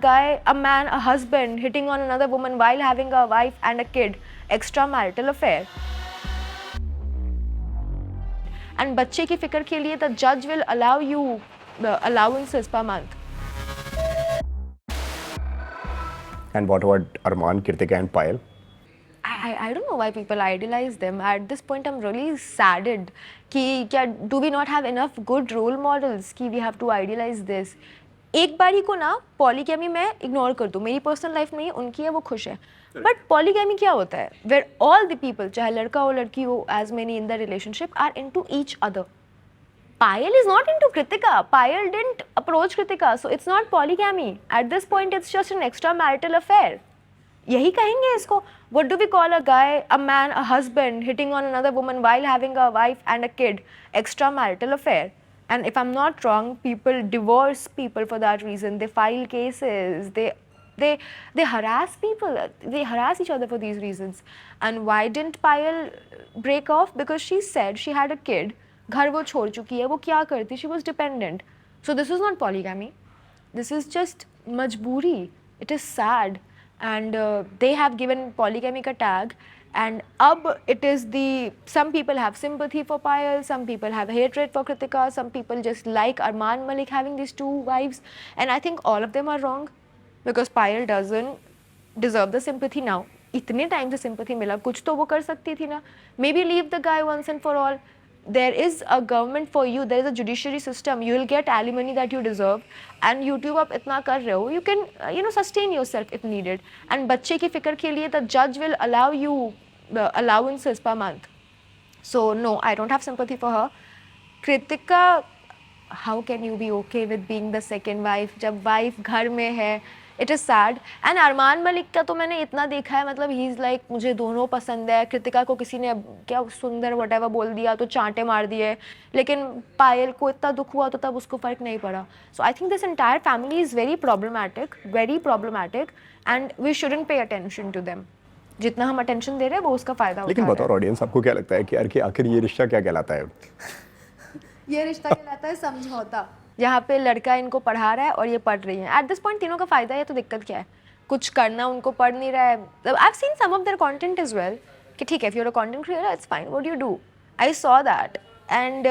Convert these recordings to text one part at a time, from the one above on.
Guy, a man, a husband hitting on another woman while having a wife and a kid, extramarital affair. And बच्चे की फिक्र के लिए the judge will allow you the allowances per month. And what about Arman, Kritika and Payal? I don't know why people idealize them. At this point, I'm really saddened. कि क्या do we not have enough good role models कि we have to idealize this? एक बारी को ना polygamy मैं ignore कर दूँ, मेरी पर्सनल लाइफ में ही उनकी है, वो खुश है. बट पॉलीगैमी क्या होता है? वेयर ऑल द पीपल, चाहे लड़का हो लड़की हो, as many in the relationship are into each other. Payal is not into Kritika. Payal didn't approach Kritika, so it's not polygamy. At this point, it's just an extramarital affair. यही कहेंगे इसको. What do we call a guy, a man, a husband hitting on another woman while having a wife and a kid? Extramarital affair. And if I'm not wrong, people divorce people for that reason. They file cases. They harass people. They harass each other for these reasons. And why didn't Payal break off? Because she said she had a kid. घर वो छोड़ चुकी है, वो क्या करती? She was dependent. So this is not polygamy. This is just मजबूरी. It is sad. And they have given polygamy का tag. And अब it is the, some people have sympathy for Payal, some people have hatred for Kritika, some people just like Arman Malik having these two wives. And I think all of them are wrong. Because Payal doesn't deserve the sympathy now. इतने time से sympathy मिला, कुछ तो वो कर सकती थी ना. Maybe leave the guy once and for all. There is a government for you, there is a judiciary system, you will get alimony that you deserve, and YouTube आप इतना कर रहे हो, you can sustain yourself if needed. And बच्चे की फिक्र के लिए the judge will allow you the allowances per month. So no, I don't have sympathy for her. Kritika, how can you be okay with being the second wife जब wife घर में है? It is sad. And Armaan Malik का तो मैंने इतना देखा है, मतलब he is like मुझे दोनों पसंद है. कृतिका को किसी ने क्या सुंदर whatever बोल दिया तो चांटे मार दिए, लेकिन पायल को इतना दुख हुआ तो तब उसको फर्क नहीं पड़ा. So I think this entire family is very problematic, and we shouldn't pay attention to them. जितना हम attention दे रहे हैं वो उसका फायदा उठा रहे हैं. लेकिन बताओ ऑडियंस, आपको क्या लगता है कि यार कि आखिर ये रिश्ता क्या कहलाता है? ये रिश्ता कहलाता है समझौता, जहाँ पे लड़का इनको पढ़ा रहा है और ये पढ़ रही है. एट दिस पॉइंट तीनों का फायदा है, तो दिक्कत क्या है? कुछ करना उनको पढ़ नहीं रहा है. I have seen some of their content as well कि ठीक है, if you are a content creator it's fine, what do you do? I saw that and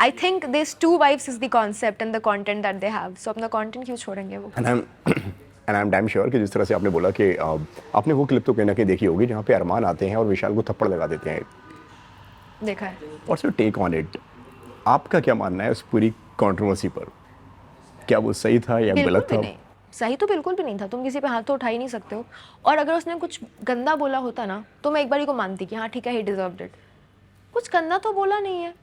I think this two wifes is the concept and the content that they have. So अपना content क्यों छोड़ेंगे वो? And I am damn sure कि जिस तरह से आपने बोला कि आपने वो क्लिप तो कहीं ना कहीं देखी होगी जहाँ पे अरमान आते हैं और विशाल को थप्पड़ लगा देते हैं. देखा है. What's your take on it? आपका क्या मानना है उस पूरी कंट्रोवर्सी पर? क्या वो सही था या गलत था? सही तो बिल्कुल भी नहीं था. तुम किसी पे हाथ तो उठा ही नहीं सकते हो. और अगर उसने कुछ गंदा बोला होता ना तो मैं एक बारी को मानती कि हाँ ठीक है, ही डिजर्व्ड इट. कुछ गंदा तो बोला नहीं है.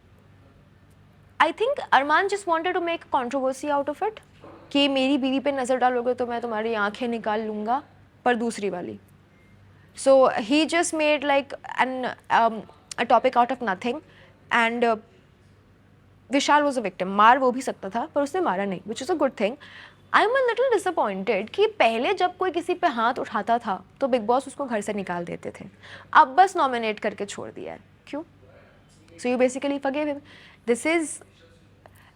I think Arman just wanted to make controversy out of it कि मेरी बीवी पे नज़र डालोगे तो मैं तुम्हारी आंखें निकाल लूँगा, पर दूसरी वाली. So he just made like an a topic out of nothing. And Vishal was a victim. मार वो भी सकता था पर उसने मारा नहीं, which is a good thing. I am a little disappointed कि पहले जब कोई किसी पे हाथ उठाता था तो बिग बॉस उसको घर से निकाल देते थे. अब बस नॉमिनेट करके छोड़ दिया है. क्यों? So you basically forgive him. This is,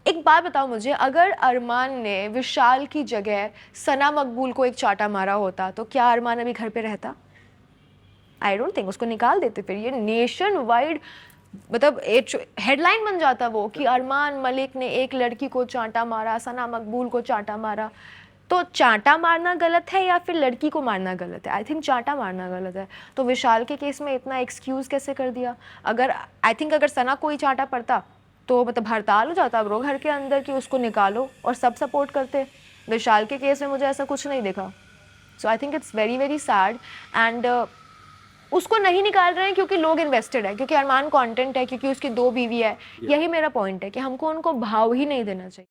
एक बात बताओ मुझे, अगर अरमान ने विशाल की जगह सना मकबूल को एक चाटा मारा होता तो क्या अरमान अभी घर पे रहता? I don't think. उसको निकाल देते. फिर ये नेशन वाइड मतलब हेडलाइन बन जाता वो कि अरमान मलिक ने एक लड़की को चांटा मारा, सना मकबूल को चांटा मारा. तो चांटा मारना गलत है या फिर लड़की को मारना गलत है? आई थिंक चांटा मारना गलत है. तो विशाल के केस में इतना एक्सक्यूज़ कैसे कर दिया? अगर आई थिंक अगर सना को ही चांटा पड़ता तो मतलब हड़ताल हो जाता ब्रो घर के अंदर कि उसको निकालो, और सब सपोर्ट करते. विशाल के केस में मुझे ऐसा कुछ नहीं देखा. So I think it's very very sad. And उसको नहीं निकाल रहे हैं क्योंकि लोग इन्वेस्टेड है, क्योंकि अरमान कंटेंट है, क्योंकि उसकी 2 बीवी है. यही मेरा पॉइंट है कि हमको उनको भाव ही नहीं देना चाहिए.